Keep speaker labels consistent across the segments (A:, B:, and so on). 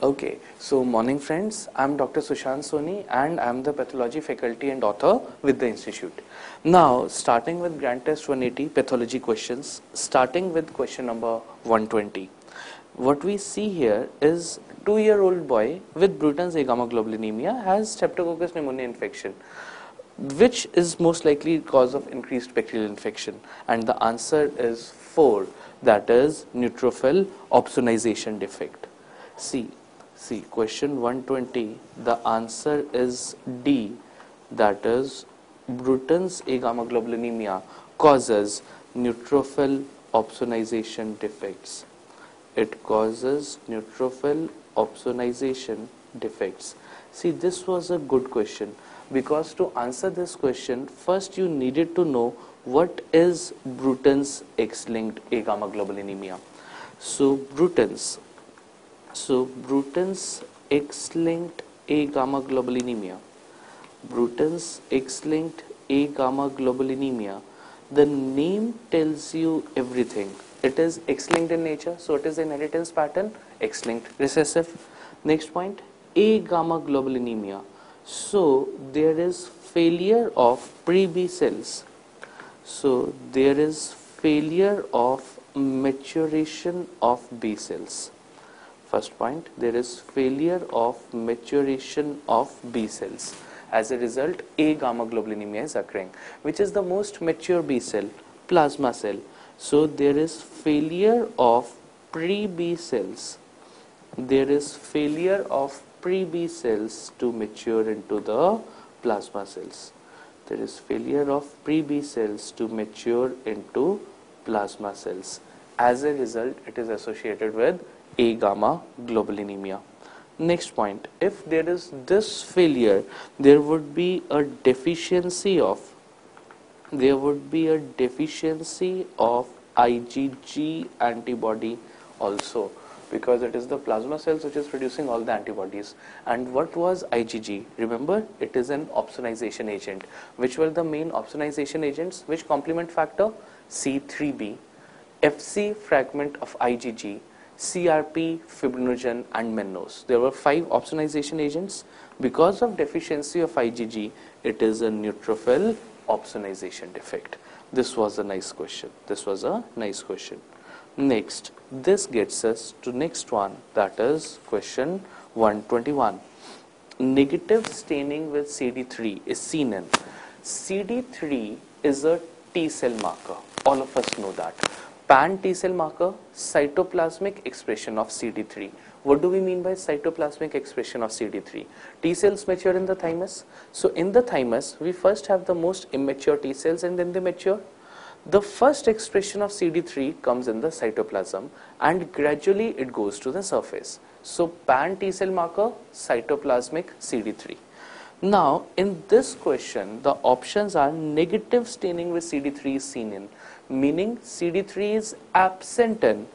A: Okay, so morning friends, I'm Dr. Sushant Soni and I'm the pathology faculty and author with the institute. Now, starting with Grand Test 180 pathology questions, starting with question number 120. What we see here is 2-year-old boy with Bruton's agammaglobulinemia has Streptococcus pneumoniae infection, which is most likely cause of increased bacterial infection, and the answer is 4, that is neutrophil opsonization defect. See, question 120, the answer is D, that is Bruton's agammaglobulinemia causes neutrophil opsonization defects. It causes neutrophil opsonization defects. See, this was a good question because to answer this question, first you needed to know what is Bruton's X-linked agammaglobulinemia. So Bruton's X-linked agammaglobulinemia. Bruton's X-linked agammaglobulinemia. The name tells you everything. It is X-linked in nature, so it is an inheritance pattern, X-linked recessive. Next point, agammaglobulinemia. So there is failure of pre-B cells. So there is failure of maturation of B cells. First point, there is failure of maturation of B cells. As a result, agammaglobulinemia is occurring. Which is the most mature B cell? Plasma cell. So there is failure of pre-B cells. There is failure of pre-B cells to mature into the plasma cells. There is failure of pre-B cells to mature into plasma cells. As a result, it is associated with agammaglobulinemia. Next point, if there is this failure, there would be a deficiency of IgG antibody also, because it is the plasma cells which is producing all the antibodies. And what was IgG? Remember, it is an opsonization agent. Which were the main opsonization agents? Which complement factor? C3b, Fc fragment of IgG, CRP, fibrinogen and mannose. There were 5 opsonization agents. Because of deficiency of IgG, it is a neutrophil opsonization defect. This was a nice question. Next, this gets us to next one, that is question 121. Negative staining with CD3 is seen in. CD3 is a T cell marker. All of us know that. Pan T cell marker, cytoplasmic expression of CD3. What do we mean by cytoplasmic expression of CD3? T cells mature in the thymus. So in the thymus, we first have the most immature T cells and then they mature. The first expression of CD3 comes in the cytoplasm and gradually it goes to the surface. So pan T cell marker, cytoplasmic CD3. Now in this question, the options are negative staining with CD3 is seen in, meaning CD3 is absent in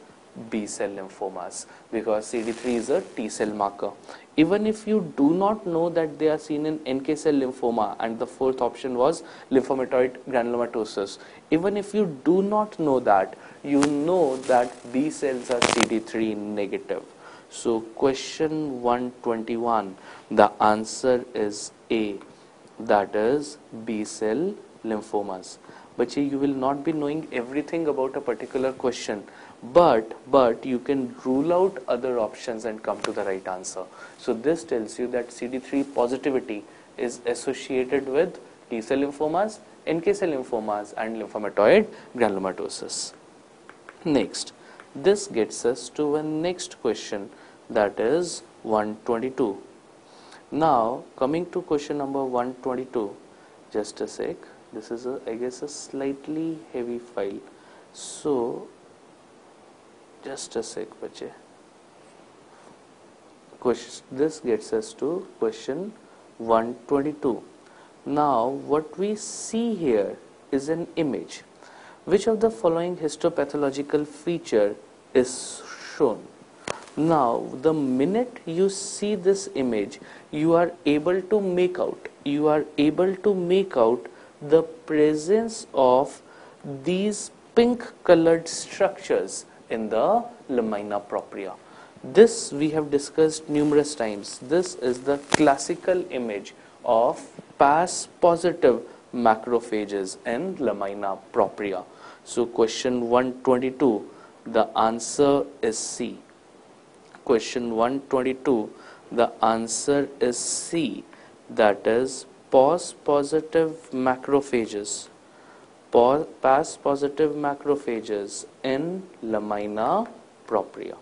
A: B cell lymphomas because CD3 is a T cell marker. Even if you do not know that they are seen in NK cell lymphoma, and the fourth option was lymphomatoid granulomatosis, even if you do not know that, you know that B cells are CD3 negative. So question 121, the answer is A, that is B cell lymphomas. But you will not be knowing everything about a particular question, but you can rule out other options and come to the right answer. So this tells you that CD3 positivity is associated with T cell lymphomas, NK cell lymphomas and lymphomatoid granulomatosis. Next, this gets us to a next question, that is 122. Now coming to question number 122, just a sec. This is I guess a slightly heavy file, so just a sec bache. This gets us to question 122. Now what we see here is an image. Which of the following histopathological feature is shown? Now the minute you see this image, you are able to make out the presence of these pink colored structures in the lamina propria. This we have discussed numerous times. This is the classical image of Pass positive macrophages in lamina propria. So question 122, the answer is C. Question 122, the answer is C, that is Pass positive macrophages. Pass positive macrophages in lamina propria.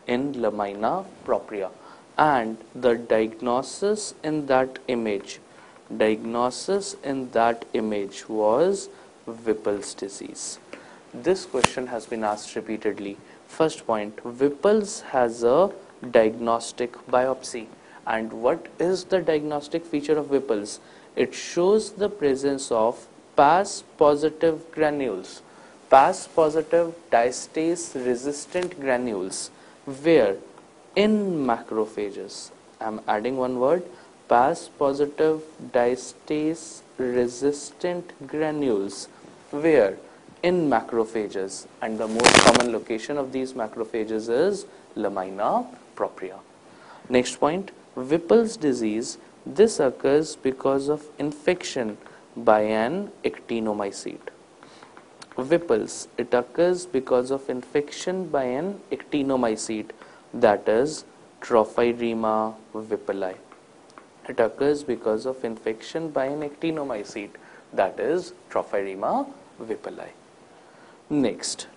A: In lamina propria, and the diagnosis in that image was Whipple's disease. This question has been asked repeatedly. First point, Whipple's has a diagnostic biopsy. And what is the diagnostic feature of Whipple's? It shows the presence of Pass positive granules, Pass positive diastase resistant granules. Where? In macrophages. I am adding one word, Pass positive diastase resistant granules. Where? In macrophages. And the most common location of these macrophages is lamina propria. Next point, Whipple's disease. This occurs because of infection by an actinomycete. Whipple's, it occurs because of infection by an actinomycete, that is Trophirema whippleri. It occurs because of infection by an actinomycete, that is Trophirema whippleri. Next,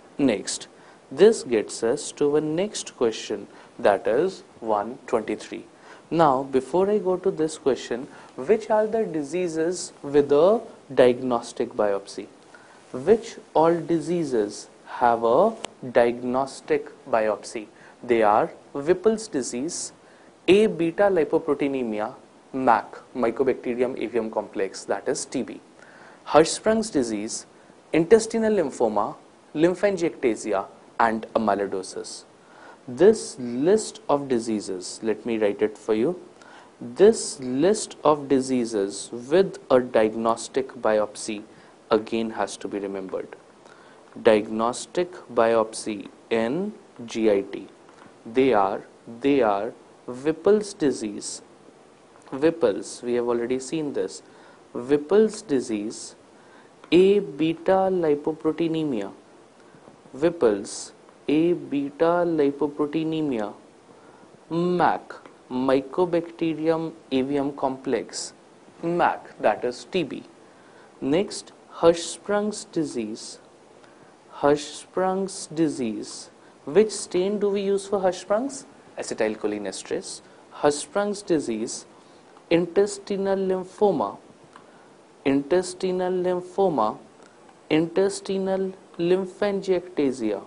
A: this gets us to our next question, that is 123. Now, before I go to this question, which are the diseases with a diagnostic biopsy? Which all diseases have a diagnostic biopsy? They are Whipple's disease, A beta lipoproteinemia, MAC, Mycobacterium avium complex, that is TB, Hirschsprung's disease, intestinal lymphoma, lymphangiectasia, and amyloidosis. This list of diseases, let me write it for you. This list of diseases with a diagnostic biopsy again has to be remembered. Diagnostic biopsy in GIT. They are Whipple's disease. Whipple's, we have already seen this. Whipple's disease, A beta lipoproteinemia. Whipple's, A beta lipoproteinemia. MAC, Mycobacterium avium complex. MAC, that is TB. Next, Hirschsprung's disease. Hirschsprung's disease. Which stain do we use for Hirschsprung's? Acetylcholinesterase. Hirschsprung's disease, intestinal lymphoma, intestinal lymphoma, intestinal lymphangiectasia,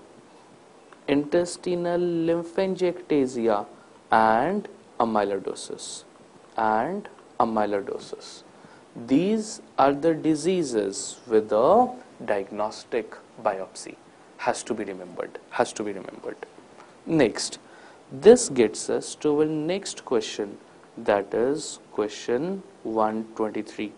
A: intestinal lymphangiectasia, and amyloidosis. And amyloidosis. These are the diseases with a diagnostic biopsy. Has to be remembered. Has to be remembered. Next, this gets us to our next question, that is question 123.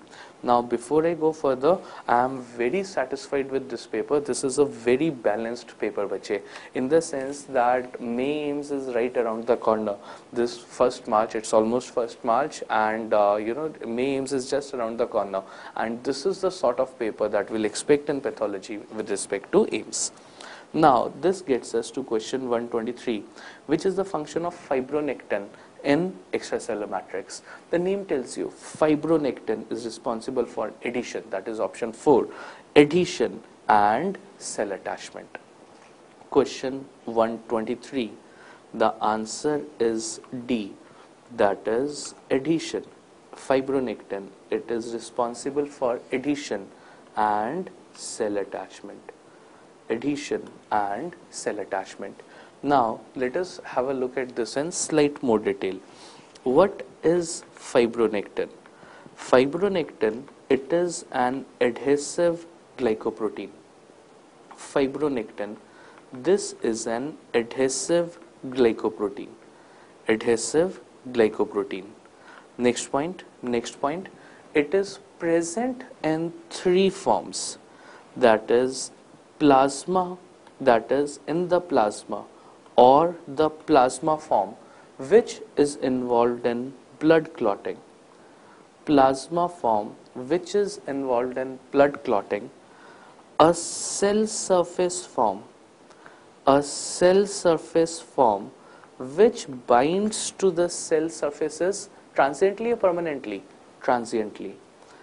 A: Now, before I go further, I am very satisfied with this paper. This is a very balanced paper, bache, in the sense that May Aims is right around the corner. This 1st March, it's almost 1st March, and May Aims is just around the corner. And this is the sort of paper that we'll expect in pathology with respect to Aims. Now, this gets us to question 123, which is the function of fibronectin in extracellular matrix. The name tells you fibronectin is responsible for adhesion, that is option 4, adhesion and cell attachment. Question 123, the answer is D, that is adhesion. Fibronectin, it is responsible for adhesion and cell attachment. Adhesion and cell attachment. Now, let us have a look at this in slight more detail. What is fibronectin? Fibronectin, it is an adhesive glycoprotein. Fibronectin, this is an adhesive glycoprotein. Adhesive glycoprotein. Next point, it is present in 3 forms, that is plasma, that is in the plasma, or the plasma form which is involved in blood clotting. Plasma form which is involved in blood clotting, a cell surface form which binds to the cell surfaces transiently or permanently? Transiently.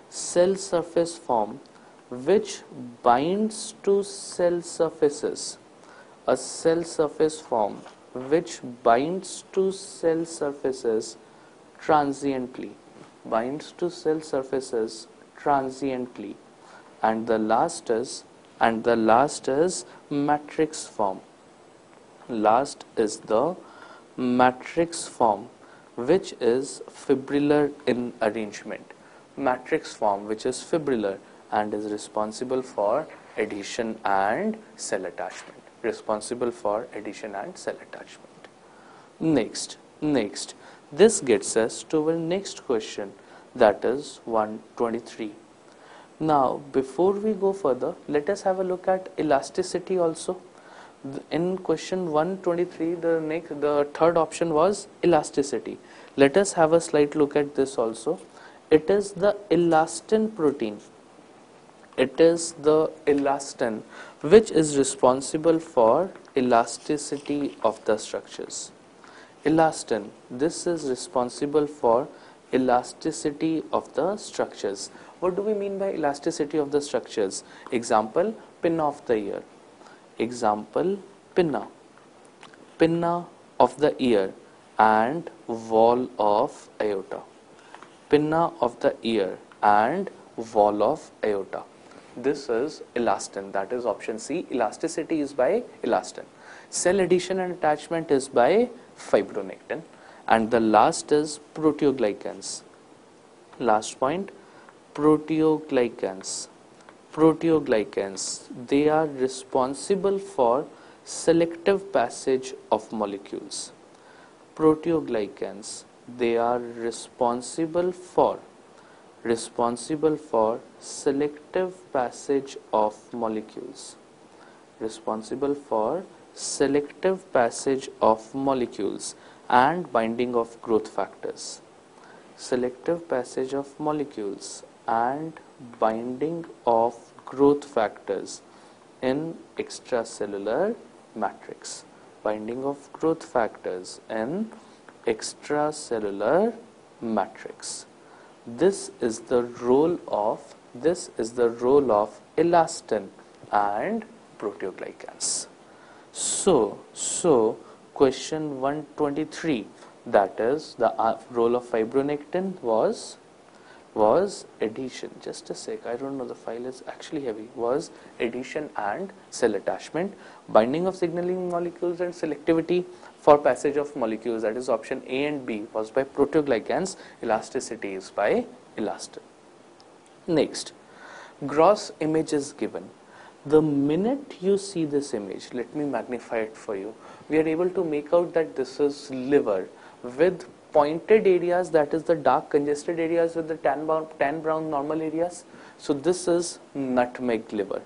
A: Cell surface form which binds to cell surfaces. A cell surface form which binds to cell surfaces transiently. Binds to cell surfaces transiently. And the last is matrix form. Last is the matrix form which is fibrillar in arrangement. Matrix form which is fibrillar and is responsible for adhesion and cell attachment. Next, this gets us to our next question, that is 123. Now, before we go further, let us have a look at elasticity also. In question 123, the third option was elasticity. Let us have a slight look at this also. It is the elastin protein. It is the elastin which is responsible for elasticity of the structures. Elastin, this is responsible for elasticity of the structures. What do we mean by elasticity of the structures? Example, pinna of the ear. Example, pinna of the ear and wall of aorta. Pinna of the ear and wall of aorta. This is elastin, that is option C. Elasticity is by elastin. Cell adhesion and attachment is by fibronectin. And the last is proteoglycans. Last point, proteoglycans. Proteoglycans, they are responsible for selective passage of molecules. Proteoglycans, they are responsible for selective passage of molecules. Responsible for selective passage of molecules and binding of growth factors. Selective passage of molecules and binding of growth factors in extracellular matrix. Binding of growth factors in extracellular matrix. This is the role of elastin and proteoglycans. So question 123, that is the role of fibronectin was adhesion. Just a sec, I don't know, the file is actually heavy. Was adhesion and cell attachment, binding of signaling molecules and selectivity for passage of molecules, that is option A and B, was by proteoglycans. Elasticity is by elastin. Next, gross image is given. The minute you see this image, let me magnify it for you, we are able to make out that this is liver with pointed areas, that is the dark congested areas with the tan brown normal areas. So this is nutmeg liver.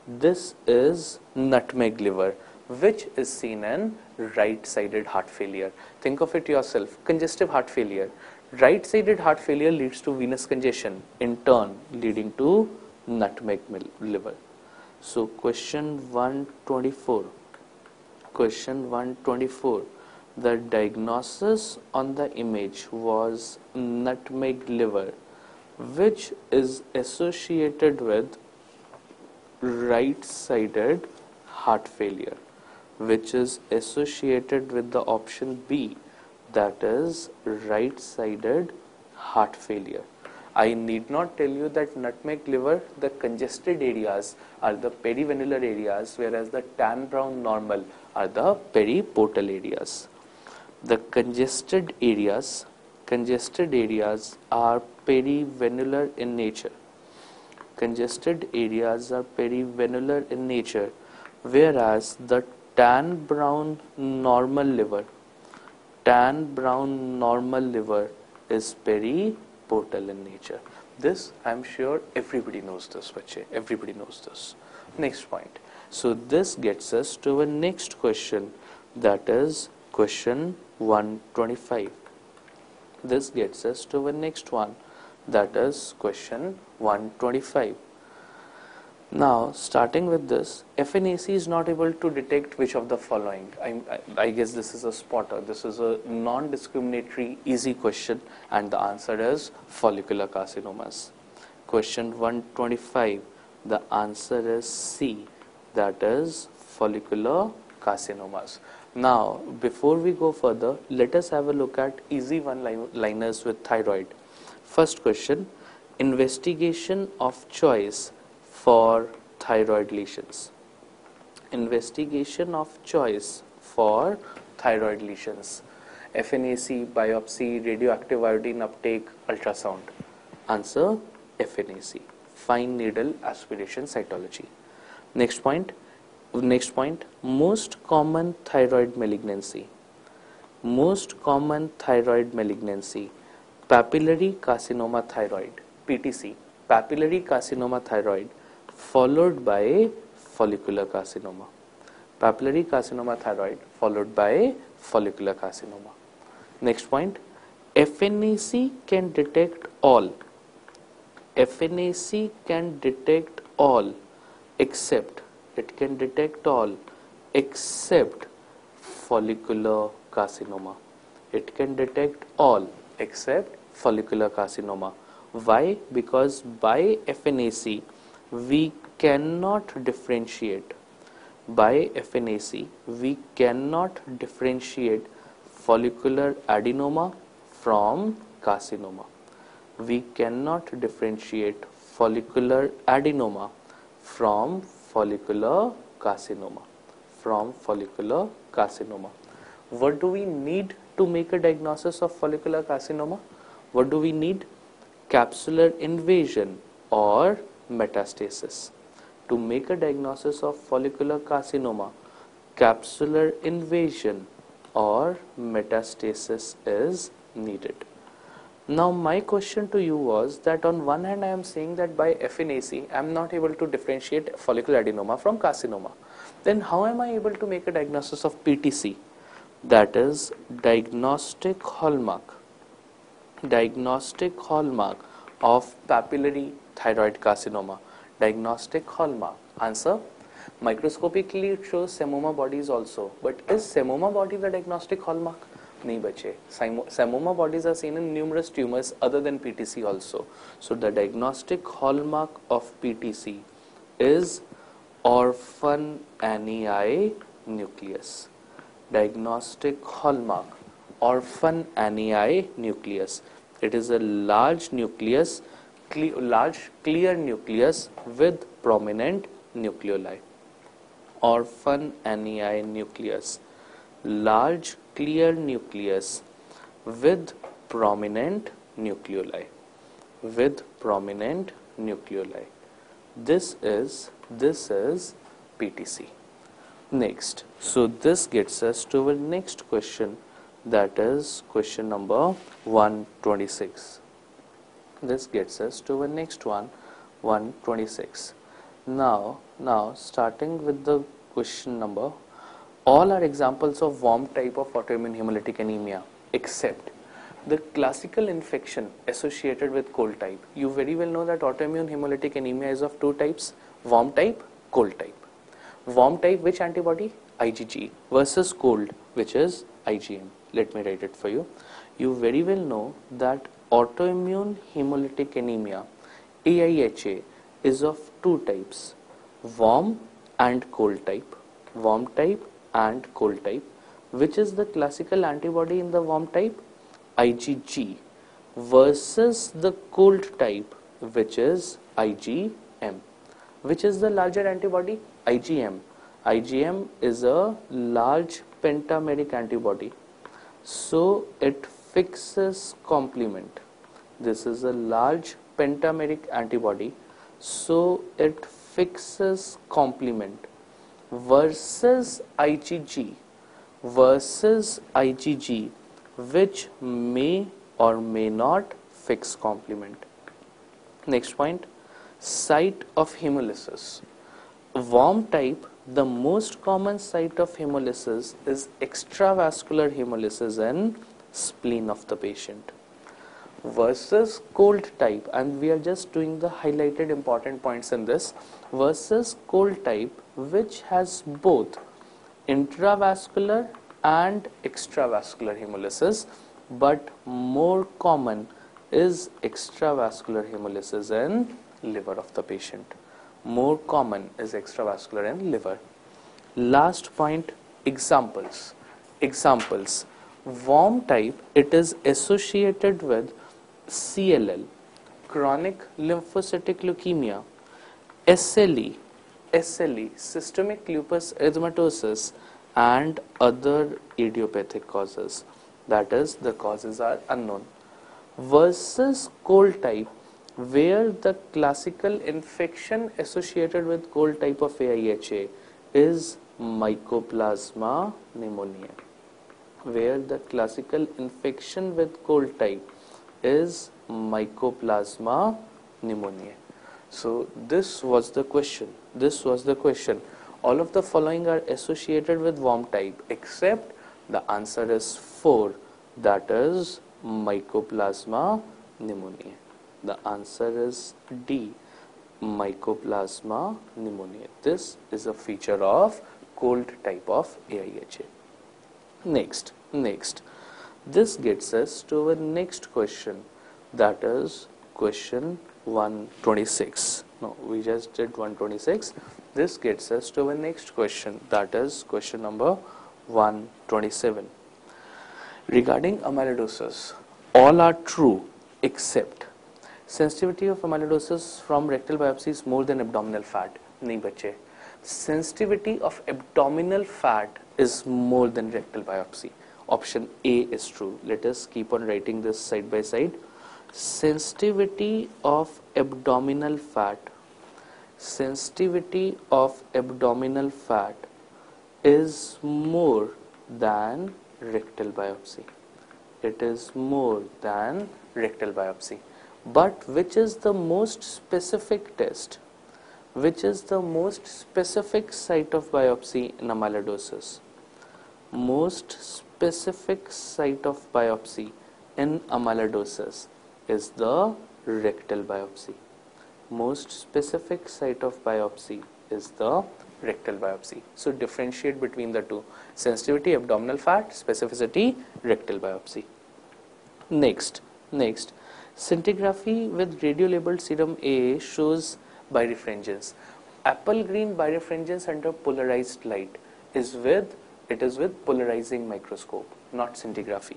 A: This is nutmeg liver, which is seen in right-sided heart failure. Think of it yourself, congestive heart failure. Right-sided heart failure leads to venous congestion, in turn leading to nutmeg liver. So question 124. Question 124. The diagnosis on the image was nutmeg liver, which is associated with right-sided heart failure, which is associated with the option B, that is right-sided heart failure. I need not tell you that nutmeg liver, the congested areas are the perivenular areas, whereas the tan brown normal are the periportal areas. The congested areas are perivenular in nature. Congested areas are perivenular in nature, whereas the tan brown normal liver is periportal in nature. This, I'm sure everybody knows this, bache. Everybody knows this. Next point. So this gets us to our next question, That is question 125. This gets us to the next one, that is question 125. Now, starting with this, FNAC is not able to detect which of the following. I guess this is a spotter. This is a non-discriminatory, easy question, and the answer is follicular carcinomas. Question 125, the answer is C, that is follicular carcinomas. Now, before we go further, let us have a look at easy one-liners with thyroid. First question, investigation of choice for thyroid lesions. Investigation of choice for thyroid lesions. FNAC, biopsy, radioactive iodine uptake, ultrasound. Answer, FNAC, fine needle aspiration cytology. Next point, most common thyroid malignancy. Most common thyroid malignancy, papillary carcinoma thyroid, PTC, papillary carcinoma thyroid, followed by follicular carcinoma. Papillary carcinoma thyroid followed by follicular carcinoma. Next point, FNAC can detect all. FNAC can detect all except, it can detect all except follicular carcinoma. It can detect all except follicular carcinoma. Why? Because by FNAC we cannot differentiate. By FNAC we cannot differentiate follicular adenoma from carcinoma. We cannot differentiate follicular adenoma from follicular carcinoma. What do we need to make a diagnosis of follicular carcinoma? What do we need? Capsular invasion or metastasis. To make a diagnosis of follicular carcinoma, capsular invasion or metastasis is needed. Now my question to you was that on one hand I am saying that by FNAC I am not able to differentiate follicular adenoma from carcinoma. Then how am I able to make a diagnosis of PTC? That is diagnostic hallmark. Diagnostic hallmark of papillary thyroid carcinoma. Diagnostic hallmark. Answer, microscopically it shows Semoma bodies also. But is Semoma body the diagnostic hallmark? Nahi bache. Semoma bodies are seen in numerous tumors other than PTC also. So the diagnostic hallmark of PTC is orphan annii nucleus. Diagnostic hallmark, orphan annii nucleus. It is a large nucleus, large clear nucleus with prominent nucleoli. Orphan annii nucleus, large clear nucleus with prominent nucleoli. This is PTC. Next, so this gets us to our next question, that is question number 126. This gets us to our next one, 126. Now starting with the question number, all are examples of warm type of autoimmune hemolytic anemia except the classical infection associated with cold type. You very well know that autoimmune hemolytic anemia is of two types, warm type, cold type. Warm type, which antibody? IgG, versus cold, which is IgM. Let me write it for you. You very well know that autoimmune hemolytic anemia, AIHA, is of two types, warm and cold type. Warm type and cold type. Which is the classical antibody in the warm type? IgG, versus the cold type, which is IgM. Which is the larger antibody? IgM. IgM is a large pentameric antibody, so it fixes complement. This is a large pentameric antibody, so it fixes complement, versus IgG, which may or may not fix complement. Next point, site of hemolysis. Worm type, the most common site of hemolysis is extravascular hemolysis and spleen of the patient. Versus cold type, and we are just doing the highlighted important points in this, versus cold type, which has both intravascular and extravascular hemolysis, but more common is extravascular hemolysis in liver of the patient. More common is extravascular in liver. Last point, examples. Examples. Worm type, it is associated with CLL, chronic lymphocytic leukemia, SLE, systemic lupus erythematosus, and other idiopathic causes. That is, the causes are unknown. Versus cold type, where the classical infection associated with cold type of AIHA is Mycoplasma pneumoniae. Where the classical infection with cold type is Mycoplasma pneumoniae. So this was the question. This was the question. All of the following are associated with worm type except the answer is 4, that is Mycoplasma pneumoniae. The answer is D, Mycoplasma pneumoniae. This is a feature of cold type of AIHA. Next. This gets us to our next question, that is question 126. No, we just did 126. This gets us to our next question, that is question number 127. Regarding amyloidosis, all are true except sensitivity of amyloidosis from rectal biopsy is more than abdominal fat. Nahi bache. Sensitivity of abdominal fat is more than rectal biopsy. Option A is true. Let us keep on writing this side by side. Sensitivity of abdominal fat is more than rectal biopsy. It is more than rectal biopsy. But which is the most specific test? Which is the most specific site of biopsy in amyloidosis? Most specific site of biopsy in amyloidosis is the rectal biopsy. Most specific site of biopsy is the rectal biopsy. So differentiate between the two. Sensitivity, abdominal fat; specificity, rectal biopsy. Next. Scintigraphy with radiolabeled serum A shows birefringence. Apple green birefringence under polarized light is with polarizing microscope, not scintigraphy.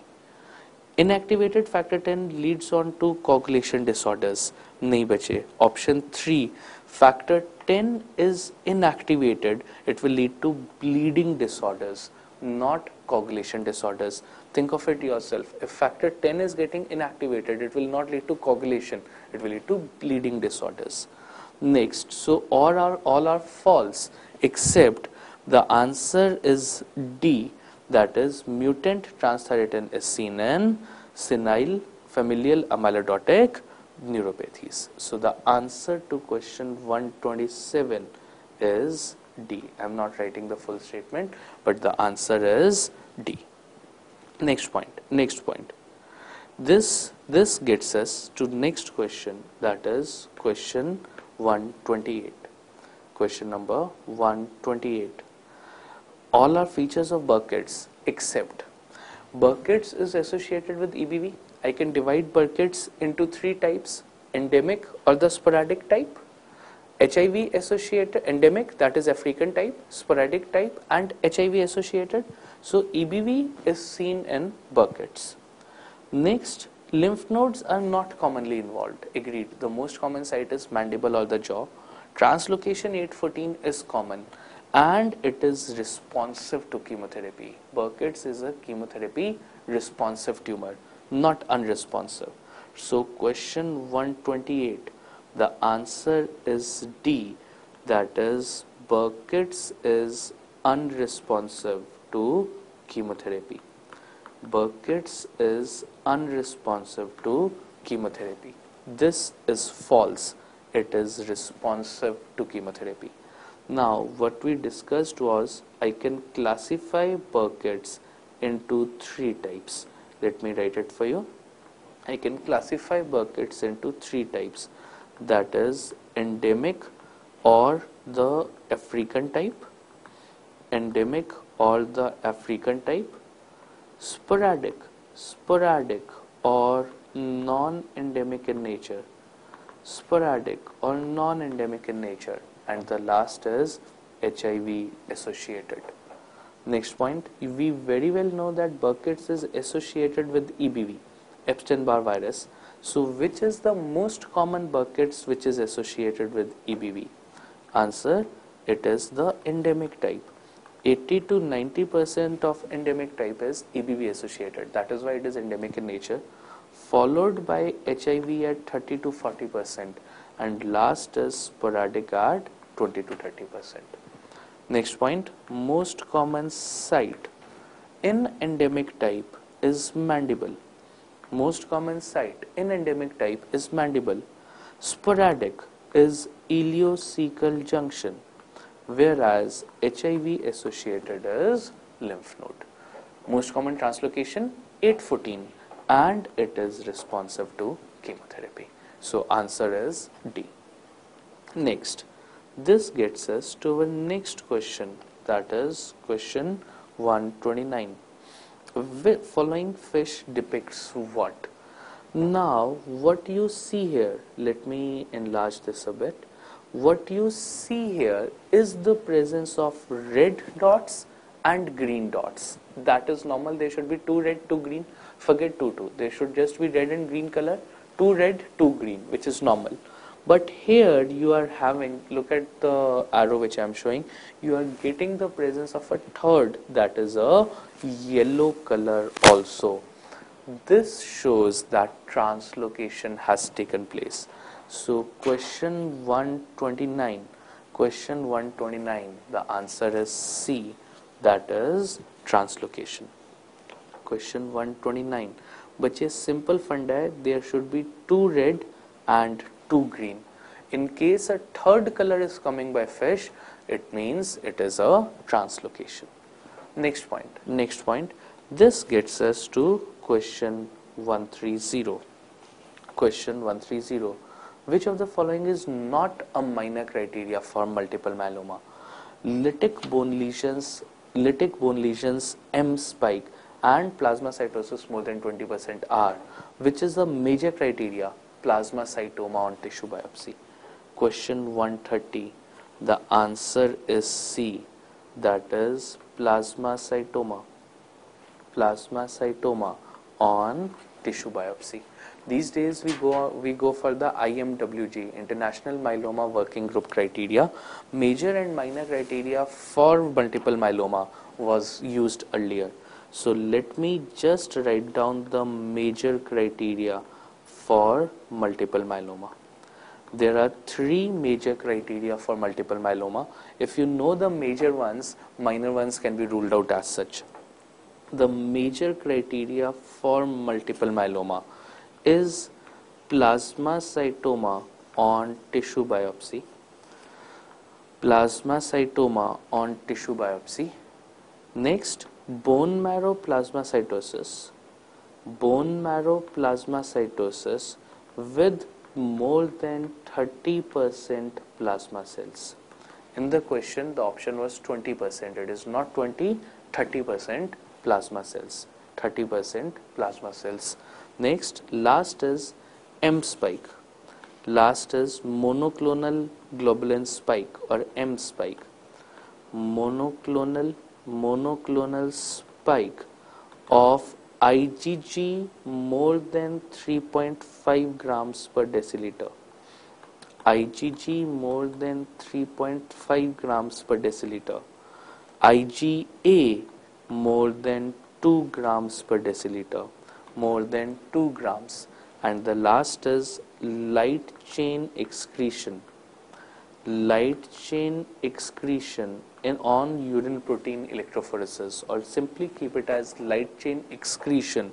A: Inactivated factor 10 leads on to coagulation disorders. Nahi bache. Option 3, factor 10 is inactivated, it will lead to bleeding disorders, not coagulation disorders. Think of it yourself. If factor 10 is getting inactivated, it will not lead to coagulation, it will lead to bleeding disorders. Next, so all are false except the answer is D, that is mutant transthyretin is seen in senile familial amyloidotic neuropathies. So the answer to question 127 is D. I am not writing the full statement, but the answer is D. Next point. This gets us to next question, that is question 128. Question number 128. All are features of Burkitt's except Burkitt's is associated with EBV. I can divide Burkitt's into 3 types: endemic or the sporadic type, HIV associated endemic, that is African type, sporadic type, and HIV associated. So EBV is seen in Burkitt's. Next, lymph nodes are not commonly involved. Agreed. The most common site is mandible or the jaw. Translocation 814 is common and it is responsive to chemotherapy. Burkitt's is a chemotherapy responsive tumor, not unresponsive. So question 128, the answer is D, that is Burkitt's is unresponsive to chemotherapy. Burkitt's is unresponsive to chemotherapy. This is false. It is responsive to chemotherapy. Now what we discussed was I can classify buckets into three types. Let me write it for you. I can classify buckets into three types, that is endemic or the African type, endemic or the African type, sporadic or non-endemic in nature, sporadic or non-endemic in nature, and the last is HIV associated. Next point, we very well know that buckets is associated with EBV, Epstein-Barr virus. So which is the most common buckets which is associated with EBV? Answer, it is the endemic type. 80 to 90% of endemic type is EBV associated. That is why it is endemic in nature, followed by HIV at 30 to 40%, and last is sporadic at 20 to 30%. Next point, most common site in endemic type is mandible. Most common site in endemic type is mandible. Sporadic is ileocecal junction, whereas HIV associated is lymph node. Most common translocation 814, and it is responsive to chemotherapy. So answer is D. Next, this gets us to our next question, that is question 129. Following fish depicts what? Now what you see here, let me enlarge this a bit. What you see here is the presence of red dots and green dots. That is normal. There should be 2 red, 2 green. Forget 2. There should just be red and green color. 2 red, 2 green, which is normal. But here you are having, look at the arrow which I am showing, you are getting the presence of a third, that is a yellow color also. This shows that translocation has taken place. So question 129, the answer is C, that is translocation. Question 129, बच्चे simple fund है, there should be 2 red and 2 green. In case a third color is coming by fish, it means it is a translocation. Next point, this gets us to question 130. Question 130. Which of the following is not a minor criteria for multiple myeloma? Lytic bone lesions M spike and plasmacytosis more than 20% are. Which is the major criteria? Plasmacytoma on tissue biopsy. Question 130. The answer is C, that is plasmacytoma. Plasmacytoma on tissue biopsy. These days we go for the IMWG, International Myeloma Working Group criteria. Major and minor criteria for multiple myeloma was used earlier. So let me just write down the major criteria for multiple myeloma. There are 3 major criteria for multiple myeloma. If you know the major ones, minor ones can be ruled out as such. The major criteria for multiple myeloma is plasmacytoma on tissue biopsy. Plasmacytoma on tissue biopsy. Next, bone marrow plasmacytosis. Bone marrow plasmacytosis with more than 30% plasma cells. In the question, the option was 20%. It is not 20, 30% plasma cells. 30% plasma cells. Next, last is M spike. Last is monoclonal globulin spike or M spike. Monoclonal spike of IgG more than 3.5 grams per deciliter. IgG more than 3.5 grams per deciliter. IgA more than 2 grams per deciliter. More than 2 grams. And the last is light chain excretion. Light chain excretion on urine protein electrophoresis, or simply keep it as light chain excretion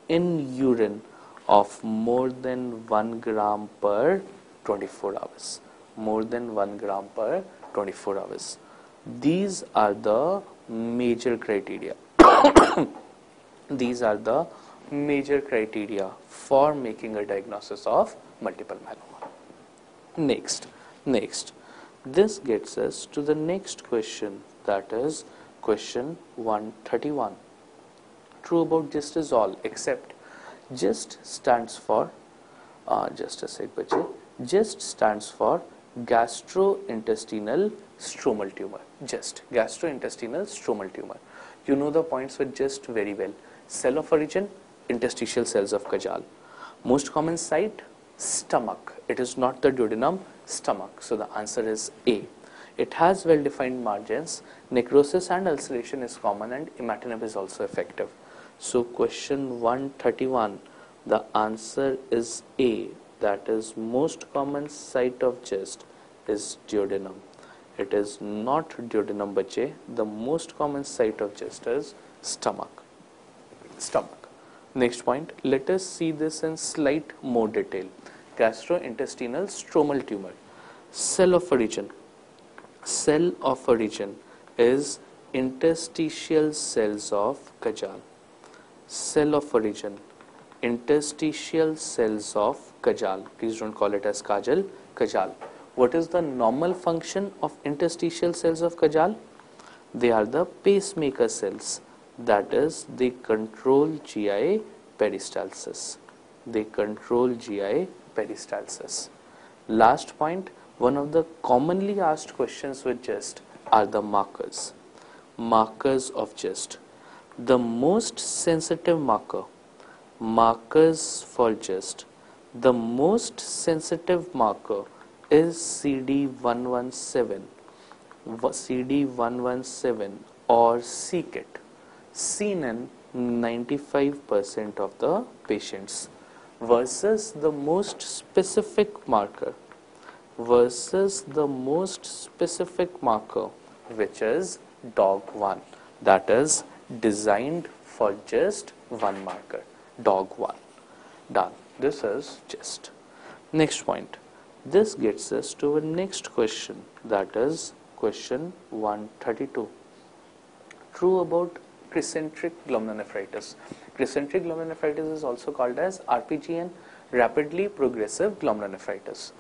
A: in urine of more than 1 gram per 24 hours. More than 1 gram per 24 hours. These are the major criteria. These are the major criteria for making a diagnosis of multiple myeloma. Next, this gets us to the next question, that is question 131. True about GIST is all, except GIST stands for, just a sec bache, GIST stands for gastrointestinal stromal tumor. GIST, gastrointestinal stromal tumor. You know the points with GIST very well. Cell of origin, interstitial cells of Kajal. Most common site, stomach. It is not the duodenum, stomach. So the answer is A. It has well-defined margins. Necrosis and ulceration is common, and imatinib is also effective. So question 131, the answer is A. That is, most common site of GIST is duodenum. It is not duodenum bache. The most common site of GIST is stomach. Next point, let us see this in slight more detail. Gastrointestinal stromal tumor. Cell of origin. Cell of origin is interstitial cells of Kajal. Cell of origin, interstitial cells of Kajal. Please don't call it as Kajal, Kajal. What is the normal function of interstitial cells of Kajal? They are the pacemaker cells. That is, they control GI peristalsis. They control GI peristalsis. Last point, one of the commonly asked questions with GIST are the markers. Markers of GIST. The most sensitive markers for GIST, the most sensitive marker is CD117, CD117 or c-KIT, seen in 95% of the patients, versus the most specific marker, which is DOG1, that is designed for just one marker, DOG1. Done. This is GIST. Next point. This gets us to our next question, that is question 132. True about crescentic glomerulonephritis. Crescentic glomerulonephritis is also called as RPGN, rapidly progressive glomerulonephritis.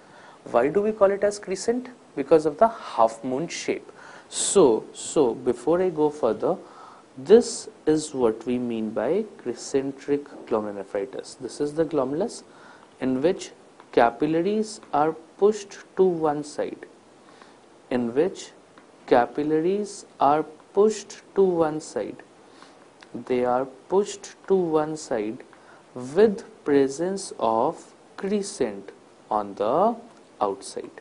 A: Why do we call it as crescent? Because of the half moon shape. So before I go further, this is what we mean by crescentic glomerulonephritis. This is the glomerulus in which capillaries are pushed to one side. They are pushed to one side with presence of crescent on the outside.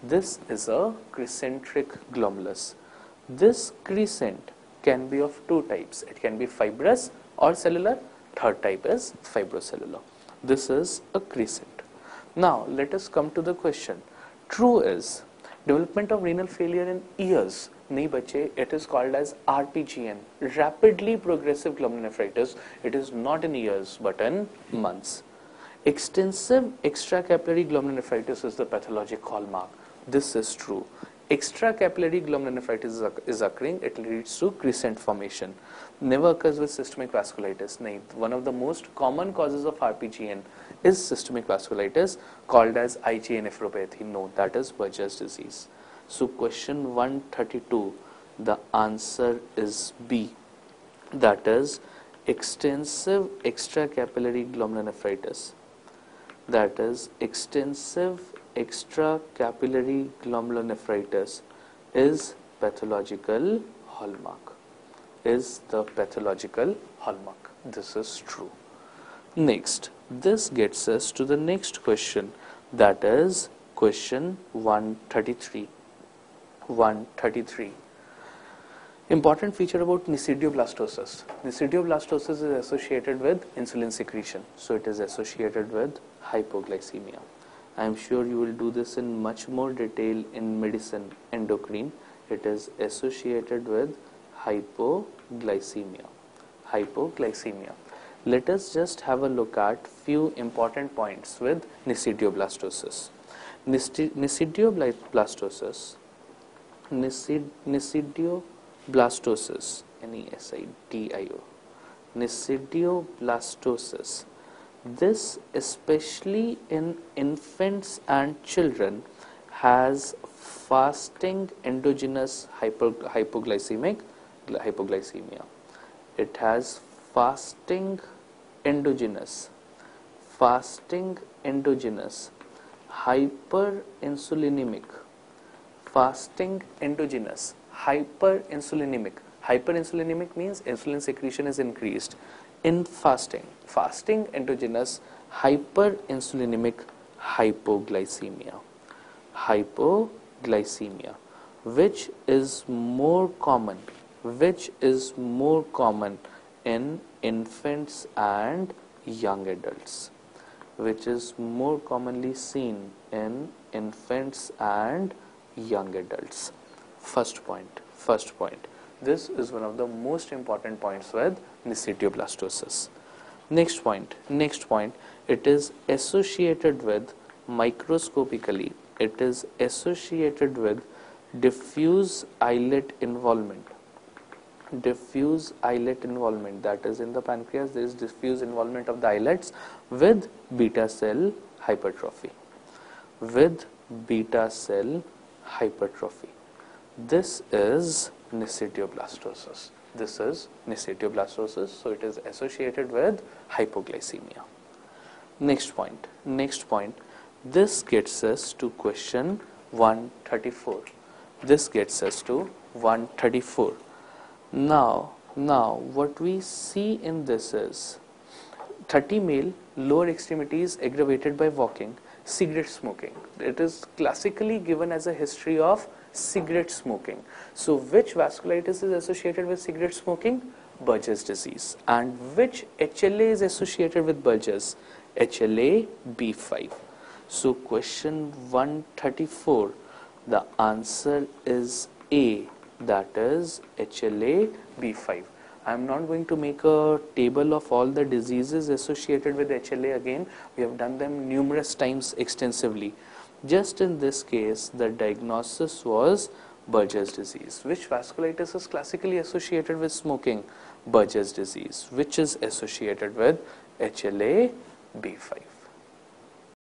A: This is a crescentic glomerulus. This crescent can be of two types. It can be fibrous or cellular. Third type is fibrocellular. This is a crescent. Now let us come to the question. True is development of renal failure in years. Nahi bache, it is called as RPGN, rapidly progressive glomerulonephritis. It is not in years but in months. Extensive extracapillary glomerulonephritis is the pathologic hallmark. This is true. Extracapillary glomerulonephritis is occurring, it leads to crescent formation. Never occurs with systemic vasculitis. Nahi. One of the most common causes of RPGN is systemic vasculitis, called as IgA nephropathy. No, that is Buerger's disease. So question 132, the answer is B. That is extensive extracapillary glomerulonephritis. That is extensive extracapillary glomerulonephritis is pathological hallmark. This is true. Next, this gets us to the next question, that is question 133. Important feature about nisidioblastosis. Nisidioblastosis is associated with insulin secretion, so it is associated with hypoglycemia. I am sure you will do this in much more detail in medicine, endocrine. It is associated with hypoglycemia. Let us just have a look at few important points with nisidioblastosis. Nisidioblastosis, nisidioblastosis, Nesidio, nisidioblastosis. This, especially in infants and children, has fasting endogenous hypoglycemia. It has fasting endogenous hyperinsulinemic hyperinsulinemic means insulin secretion is increased in fasting endogenous hyperinsulinemic hypoglycemia, which is more common in infants and young adults, which is more commonly seen in infants and young adults. First point. This is one of the most important points with nisidioblastosis. Next point. It is associated with microscopically. It is associated with diffuse islet involvement. That is, in the pancreas there is diffuse involvement of the islets with beta cell hypertrophy. This is nisidioblastosis. So it is associated with hypoglycemia. Next point. This gets us to question 134. Now what we see in this is 30 male, lower extremities aggravated by walking, cigarette smoking. It is classically given as a history of cigarette smoking. So which vasculitis is associated with cigarette smoking? Buerger's disease. And which HLA is associated with Buerger's? HLA B5. So question 134, the answer is A, that is HLA B5. I am not going to make a table of all the diseases associated with HLA again. We have done them numerous times extensively. Just in this case, the diagnosis was Buerger's disease. Which vasculitis is classically associated with smoking? Buerger's disease, which is associated with HLA B5.